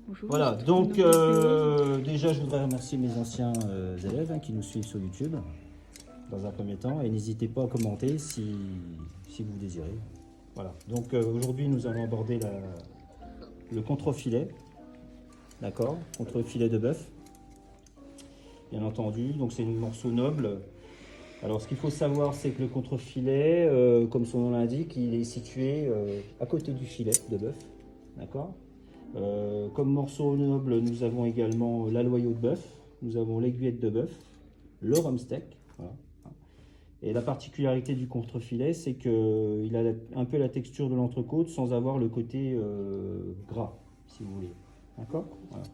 Bonjour. Voilà, donc déjà je voudrais remercier mes anciens élèves qui nous suivent sur YouTube dans un premier temps, et n'hésitez pas à commenter si vous désirez. Voilà, donc aujourd'hui nous allons aborder le contre-filet, d'accord, contre-filet de bœuf, bien entendu, donc c'est un morceau noble. Alors ce qu'il faut savoir, c'est que le contre-filet, comme son nom l'indique, il est situé à côté du filet de bœuf, d'accord. Comme morceau noble, nous avons également l'aloyau de bœuf, nous avons l'aiguillette de bœuf, le rhum steak. Voilà. Et la particularité du contre-filet, c'est qu'il a un peu la texture de l'entrecôte sans avoir le côté gras, si vous voulez. D'accord. Voilà.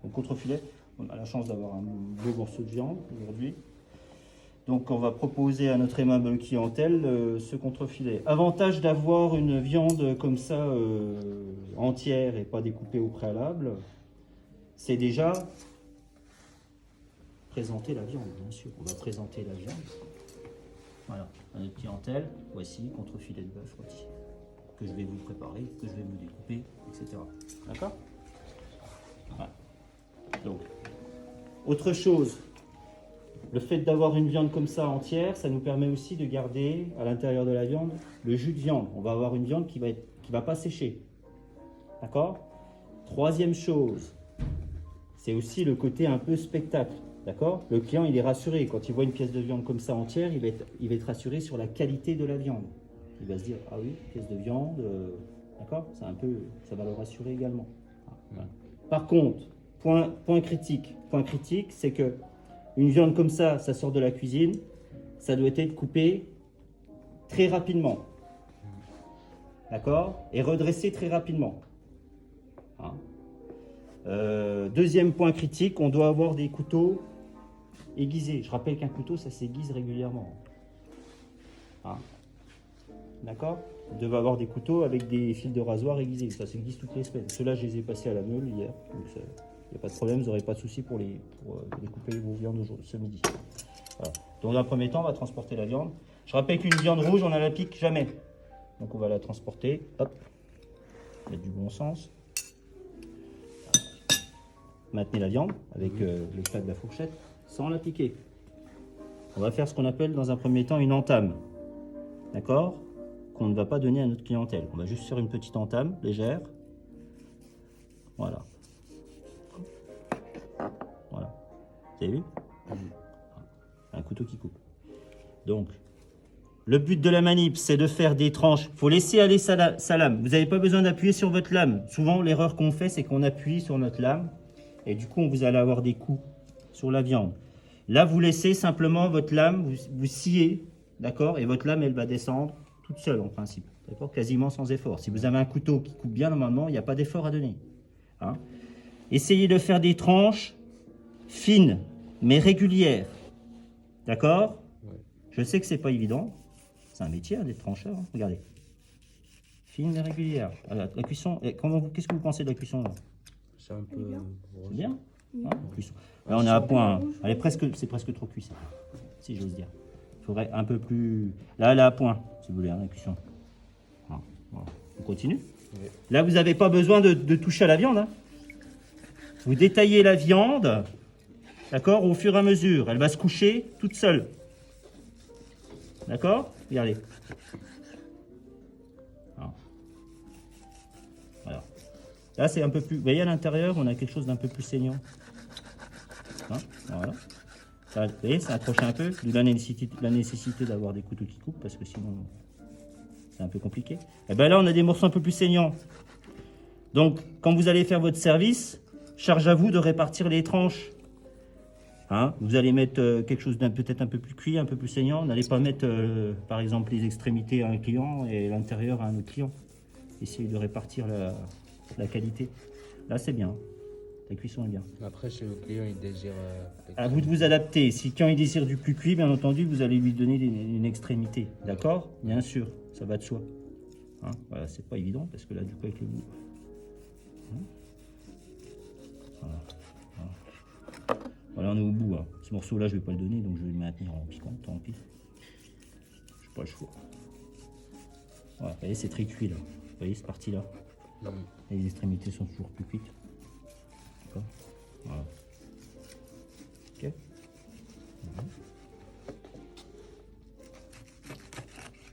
Donc contre-filet, on a la chance d'avoir un beau morceau de viande aujourd'hui. Donc on va proposer à notre aimable clientèle ce contre-filet. Avantage d'avoir une viande comme ça entière et pas découpée au préalable, c'est déjà présenter la viande, bien sûr. On va présenter la viande. Voilà, à notre clientèle, voici contre-filet de bœuf rôti, que je vais vous préparer, que je vais vous découper, etc. D'accord. Voilà. Donc, autre chose. Le fait d'avoir une viande comme ça entière, ça nous permet aussi de garder à l'intérieur de la viande le jus de viande. On va avoir une viande qui va pas sécher. D'accord. Troisième chose, c'est aussi le côté un peu spectacle. D'accord. Le client, il est rassuré. Quand il voit une pièce de viande comme ça entière, il va être rassuré sur la qualité de la viande. Il va se dire, ah oui, pièce de viande, d'accord. Ça va le rassurer également. Voilà. Par contre, point critique, c'est que une viande comme ça sort de la cuisine, ça doit être coupé très rapidement. D'accord. Et redressé très rapidement. Hein. Deuxième point critique, on doit avoir des couteaux aiguisés. Je rappelle qu'un couteau, ça s'aiguise régulièrement. Hein. D'accord. Vous devez avoir des couteaux avec des fils de rasoir aiguisés. Ça s'aiguise toutes les semaines. Ceux-là, je les ai passés à la meule hier. Donc il n'y a pas de problème, vous n'aurez pas de souci pour découper vos viandes ce midi. Voilà. Donc dans un premier temps, on va transporter la viande. Je rappelle qu'une viande rouge, on ne la pique jamais. Donc on va la transporter. Hop. Mettre du bon sens. Maintenez la viande avec le plat de la fourchette sans la piquer. On va faire ce qu'on appelle dans un premier temps une entame. D'accord? Qu'on ne va pas donner à notre clientèle. On va juste faire une petite entame légère. Voilà. Voilà. Vous avez vu? Un couteau qui coupe. Donc, le but de la manip, c'est de faire des tranches. Il faut laisser aller sa lame. Vous n'avez pas besoin d'appuyer sur votre lame. Souvent, l'erreur qu'on fait, c'est qu'on appuie sur notre lame. Et du coup, vous allez avoir des coups sur la viande. Là, vous laissez simplement votre lame, vous sciez, d'accord? Et votre lame, elle va descendre toute seule, en principe. D'accord? Quasiment sans effort. Si vous avez un couteau qui coupe bien, normalement, il n'y a pas d'effort à donner. Hein? Essayez de faire des tranches fines, mais régulières. D'accord? Ouais. Je sais que c'est pas évident. C'est un métier, hein, d'être trancheur. Hein. Regardez. Fine mais régulière. Voilà, la cuisson. Qu'est-ce que vous pensez de la cuisson là? C'est un peu. C'est bien. Hein, cuisson. Là, on est à point. Elle est c'est presque trop cuit, si j'ose dire. Il faudrait un peu plus. Là, elle est à point, si vous voulez, hein, la cuisson. Voilà. On continue. Oui. Là, vous n'avez pas besoin de toucher à la viande. Hein. Vous détaillez la viande. D'accord, au fur et à mesure, elle va se coucher toute seule. D'accord. Regardez. Voilà. Là, c'est un peu plus... Vous voyez, à l'intérieur, on a quelque chose d'un peu plus saignant. Hein, voilà. Ça, vous voyez, ça accroche un peu. D'où la nécessité d'avoir des couteaux qui coupent, parce que sinon, c'est un peu compliqué. Et bien là, on a des morceaux un peu plus saignants. Donc, quand vous allez faire votre service, charge à vous de répartir les tranches. Hein, vous allez mettre quelque chose peut-être un peu plus cuit, un peu plus saignant. N'allez pas mettre, par exemple, les extrémités à un client et l'intérieur à un autre client. Essayez de répartir la qualité. Là, c'est bien. La cuisson est bien. Après, si le client il désire... à vous de vous adapter. Si le client il désire du plus cuit, bien entendu, vous allez lui donner une extrémité. D'accord? Bien sûr, ça va de soi. Hein, voilà, c'est pas évident parce que là, du coup, avec le goût... Hein, voilà. Voilà, on est au bout. Hein. Ce morceau-là, je ne vais pas le donner, donc je vais le maintenir en piquant, tant pis. Je n'ai pas le choix. Voilà, vous voyez, c'est très cuit là. Vous voyez, cette partie-là. Les extrémités sont toujours plus cuites. D'accord. Voilà. Ok.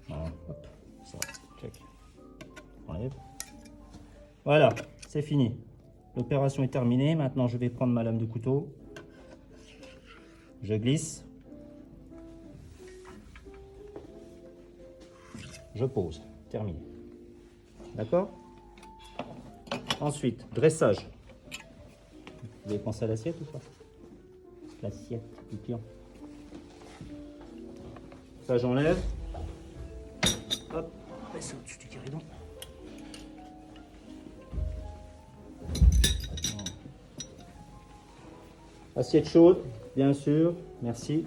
Voilà, hop, ça, check. Enlève. Voilà, c'est fini. L'opération est terminée. Maintenant, je vais prendre ma lame de couteau. Je glisse. Je pose. Terminé. D'accord? Ensuite, dressage. Vous avez pensé à l'assiette ou pas? L'assiette du client. Ça, j'enlève. Hop, mets au-dessus du guéridon. Assiette chaude, bien sûr, merci.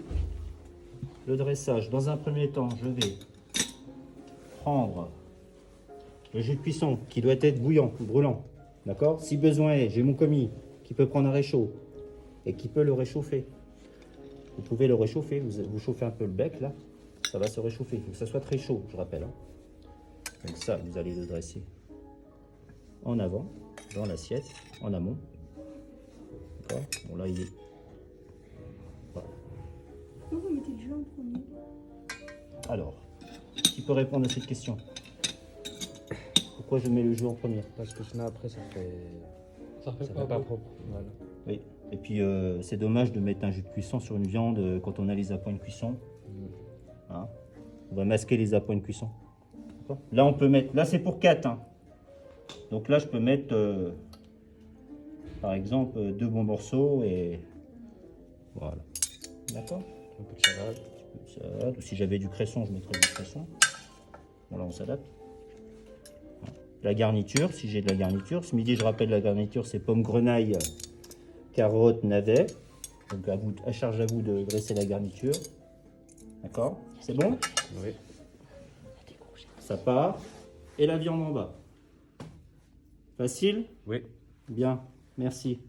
Le dressage, dans un premier temps, je vais prendre le jus de cuisson qui doit être bouillant, brûlant. D'accord? Si besoin est, j'ai mon commis qui peut prendre un réchaud et qui peut le réchauffer. Vous pouvez le réchauffer, vous chauffez un peu le bec là, ça va se réchauffer. Il faut que ça soit très chaud, je rappelle. Hein. Donc ça, vous allez le dresser en avant, dans l'assiette, en amont. D'accord? Bon là, il est... Voilà. Pourquoi vous mettez le jus en premier? Alors, qui peut répondre à cette question? Pourquoi je mets le jus en premier? Parce que sinon après ça fait pas pas beau. propre. Voilà. Oui. Et puis c'est dommage de mettre un jus de cuisson sur une viande quand on a les appoints de cuisson. Hein? On va masquer les appoints de cuisson. Là on peut mettre, là c'est pour 4. Hein. Donc là je peux mettre par exemple 2 bons morceaux et voilà. D'accord? Un peu de salade. Un peu de salade. Ou si j'avais du cresson, je mettrais du cresson. Bon là on s'adapte. La garniture, si j'ai de la garniture. Ce midi je rappelle la garniture, c'est pommes grenaille, carottes, navets. Donc à charge à vous de dresser la garniture. D'accord? C'est bon? Oui. Ça part. Et la viande en bas. Facile? Oui. Bien, merci.